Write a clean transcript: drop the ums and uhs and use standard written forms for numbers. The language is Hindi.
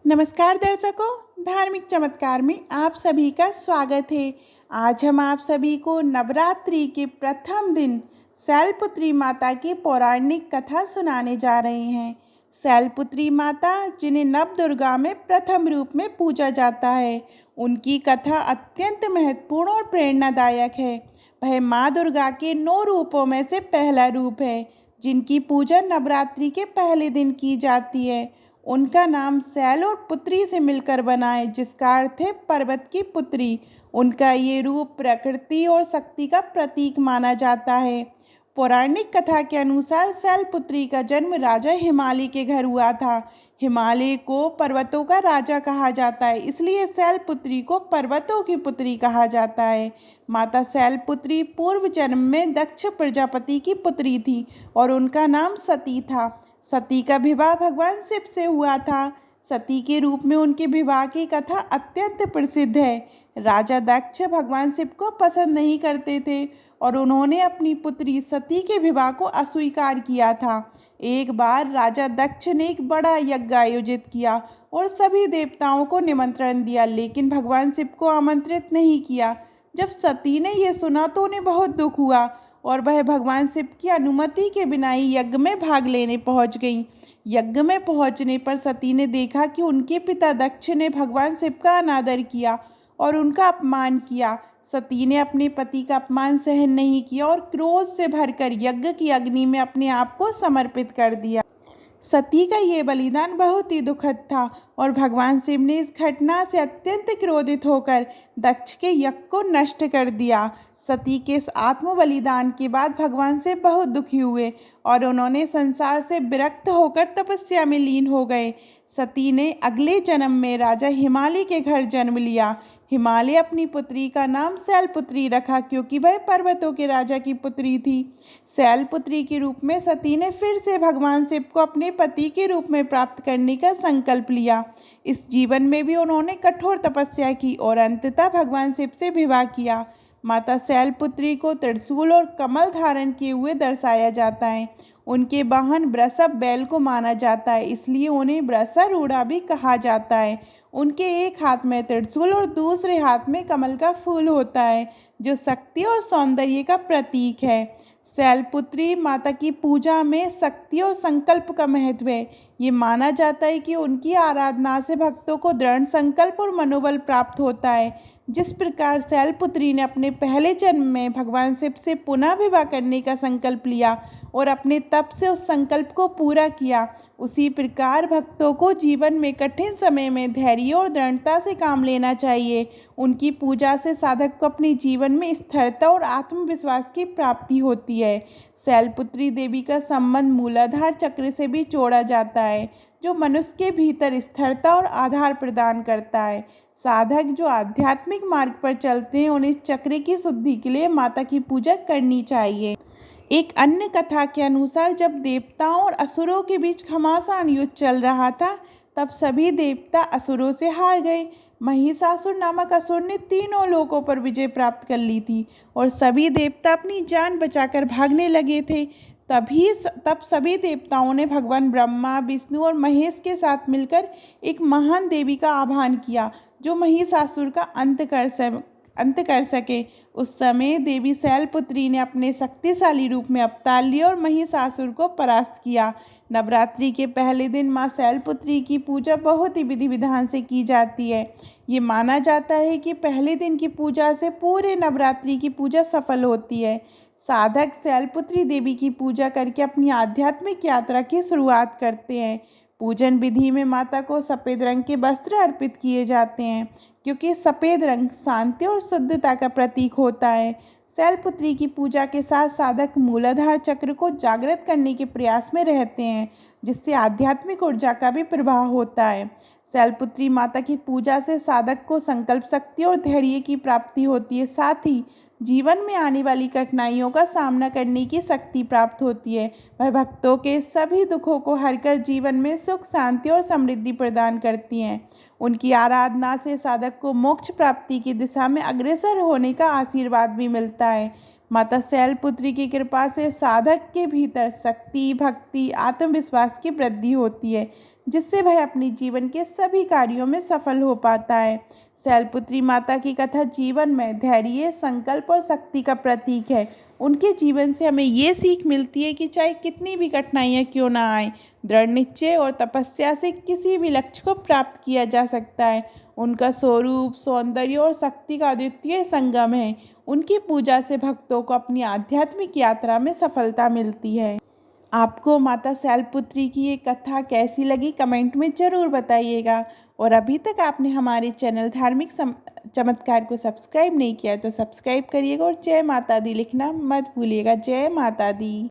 नमस्कार दर्शकों, धार्मिक चमत्कार में आप सभी का स्वागत है। आज हम आप सभी को नवरात्रि के प्रथम दिन शैलपुत्री माता की पौराणिक कथा सुनाने जा रहे हैं। शैलपुत्री माता, जिन्हें नवदुर्गा में प्रथम रूप में पूजा जाता है, उनकी कथा अत्यंत महत्वपूर्ण और प्रेरणादायक है। वह माँ दुर्गा के 9 रूपों में से पहला रूप है, जिनकी पूजा नवरात्रि के पहले दिन की जाती है। उनका नाम शैल और पुत्री से मिलकर बना है, जिसका अर्थ है पर्वत की पुत्री। उनका ये रूप प्रकृति और शक्ति का प्रतीक माना जाता है। पौराणिक कथा के अनुसार शैलपुत्री का जन्म राजा हिमालय के घर हुआ था। हिमालय को पर्वतों का राजा कहा जाता है, इसलिए शैलपुत्री को पर्वतों की पुत्री कहा जाता है। माता शैलपुत्री पूर्व जन्म में दक्ष प्रजापति की पुत्री थी और उनका नाम सती था। सती का विवाह भगवान शिव से हुआ था। सती के रूप में उनके विवाह की कथा अत्यंत प्रसिद्ध है। राजा दक्ष भगवान शिव को पसंद नहीं करते थे और उन्होंने अपनी पुत्री सती के विवाह को अस्वीकार किया था। एक बार राजा दक्ष ने एक बड़ा यज्ञ आयोजित किया और सभी देवताओं को निमंत्रण दिया, लेकिन भगवान शिव को आमंत्रित नहीं किया। जब सती ने यह सुना तो उन्हें बहुत दुख हुआ और वह भगवान शिव की अनुमति के बिना ही यज्ञ में भाग लेने पहुंच गईं। यज्ञ में पहुंचने पर सती ने देखा कि उनके पिता दक्ष ने भगवान शिव का अनादर किया और उनका अपमान किया। सती ने अपने पति का अपमान सहन नहीं किया और क्रोध से भरकर यज्ञ की अग्नि में अपने आप को समर्पित कर दिया। सती का ये बलिदान बहुत ही दुखद था और भगवान शिव ने इस घटना से अत्यंत क्रोधित होकर दक्ष के यज्ञ को नष्ट कर दिया। सती के इस आत्म बलिदान के बाद भगवान शिव बहुत दुखी हुए और उन्होंने संसार से विरक्त होकर तपस्या में लीन हो गए। सती ने अगले जन्म में राजा हिमालय के घर जन्म लिया। हिमालय अपनी पुत्री का नाम शैलपुत्री रखा, क्योंकि वह पर्वतों के राजा की पुत्री थी। शैलपुत्री के रूप में सती ने फिर से भगवान शिव को अपने पति के रूप में प्राप्त करने का संकल्प लिया। इस जीवन में भी उन्होंने कठोर तपस्या की और अंततः भगवान शिव से विवाह किया। माता शैलपुत्री को त्रिशूल और कमल धारण किए हुए दर्शाया जाता है। उनके वाहन वृषभ बैल को माना जाता है, इसलिए उन्हें वृषारूढ़ा भी कहा जाता है। उनके एक हाथ में त्रिशूल और दूसरे हाथ में कमल का फूल होता है, जो शक्ति और सौंदर्य का प्रतीक है। शैलपुत्री माता की पूजा में शक्ति और संकल्प का महत्व है। ये माना जाता है कि उनकी आराधना से भक्तों को दृढ़ संकल्प और मनोबल प्राप्त होता है। जिस प्रकार शैलपुत्री ने अपने पहले जन्म में भगवान शिव से पुनः विवाह करने का संकल्प लिया और अपने तप से उस संकल्प को पूरा किया, उसी प्रकार भक्तों को जीवन में कठिन समय में धैर्य और दृढ़ता से काम लेना चाहिए। उनकी पूजा से साधक को अपने जीवन में स्थिरता और आत्मविश्वास की प्राप्ति होती है। शैलपुत्री देवी का संबंध मूलाधार चक्र से भी जोड़ा जाता है, जो मनुष्य के भीतर स्थिरता और आधार प्रदान करता है। साधक जो आध्यात्मिक मार्ग पर चलते हैं, उन्हें इस चक्र की शुद्धि के लिए माता की पूजा करनी चाहिए। एक अन्य कथा के अनुसार जब देवताओं और असुरों के बीच घमासान युद्ध चल रहा था, तब सभी देवता असुरों से हार गए। महिषासुर नामक असुर ने तीनों लोकों पर विजय प्राप्त कर ली थी और सभी देवता अपनी जान बचाकर भागने लगे थे। तब सभी देवताओं ने भगवान ब्रह्मा, विष्णु और महेश के साथ मिलकर एक महान देवी का आह्वान किया, जो महिषासुर का अंत कर सके। उस समय देवी शैलपुत्री ने अपने शक्तिशाली रूप में अवतार लिया और महिषासुर को परास्त किया। नवरात्रि के पहले दिन माँ शैलपुत्री की पूजा बहुत ही विधि विधान से की जाती है। ये माना जाता है कि पहले दिन की पूजा से पूरे नवरात्रि की पूजा सफल होती है। साधक शैलपुत्री देवी की पूजा करके अपनी आध्यात्मिक यात्रा की शुरुआत करते हैं। पूजन विधि में माता को सफ़ेद रंग के वस्त्र अर्पित किए जाते हैं, क्योंकि सफ़ेद रंग शांति और शुद्धता का प्रतीक होता है। शैलपुत्री की पूजा के साथ साधक मूलाधार चक्र को जागृत करने के प्रयास में रहते हैं, जिससे आध्यात्मिक ऊर्जा का भी प्रभाव होता है। शैलपुत्री माता की पूजा से साधक को संकल्प शक्ति और धैर्य की प्राप्ति होती है। साथ ही जीवन में आने वाली कठिनाइयों का सामना करने की शक्ति प्राप्त होती है। वह भक्तों के सभी दुखों को हरकर जीवन में सुख, शांति और समृद्धि प्रदान करती हैं। उनकी आराधना से साधक को मोक्ष प्राप्ति की दिशा में अग्रसर होने का आशीर्वाद भी मिलता है। माता शैलपुत्री की कृपा से साधक के भीतर शक्ति, भक्ति, आत्मविश्वास की वृद्धि होती है, जिससे वह अपने जीवन के सभी कार्यों में सफल हो पाता है। शैलपुत्री माता की कथा जीवन में धैर्य, संकल्प और शक्ति का प्रतीक है। उनके जीवन से हमें ये सीख मिलती है कि चाहे कितनी भी कठिनाइयाँ क्यों ना आए, दृढ़ निश्चय और तपस्या से किसी भी लक्ष्य को प्राप्त किया जा सकता है। उनका स्वरूप, सौंदर्य और शक्ति का अद्वितीय संगम है। उनकी पूजा से भक्तों को अपनी आध्यात्मिक यात्रा में सफलता मिलती है। आपको माता शैलपुत्री की ये कथा कैसी लगी, कमेंट में ज़रूर बताइएगा। और अभी तक आपने हमारे चैनल धार्मिक चमत्कार को सब्सक्राइब नहीं किया है तो सब्सक्राइब करिएगा और जय माता दी लिखना मत भूलिएगा। जय माता दी।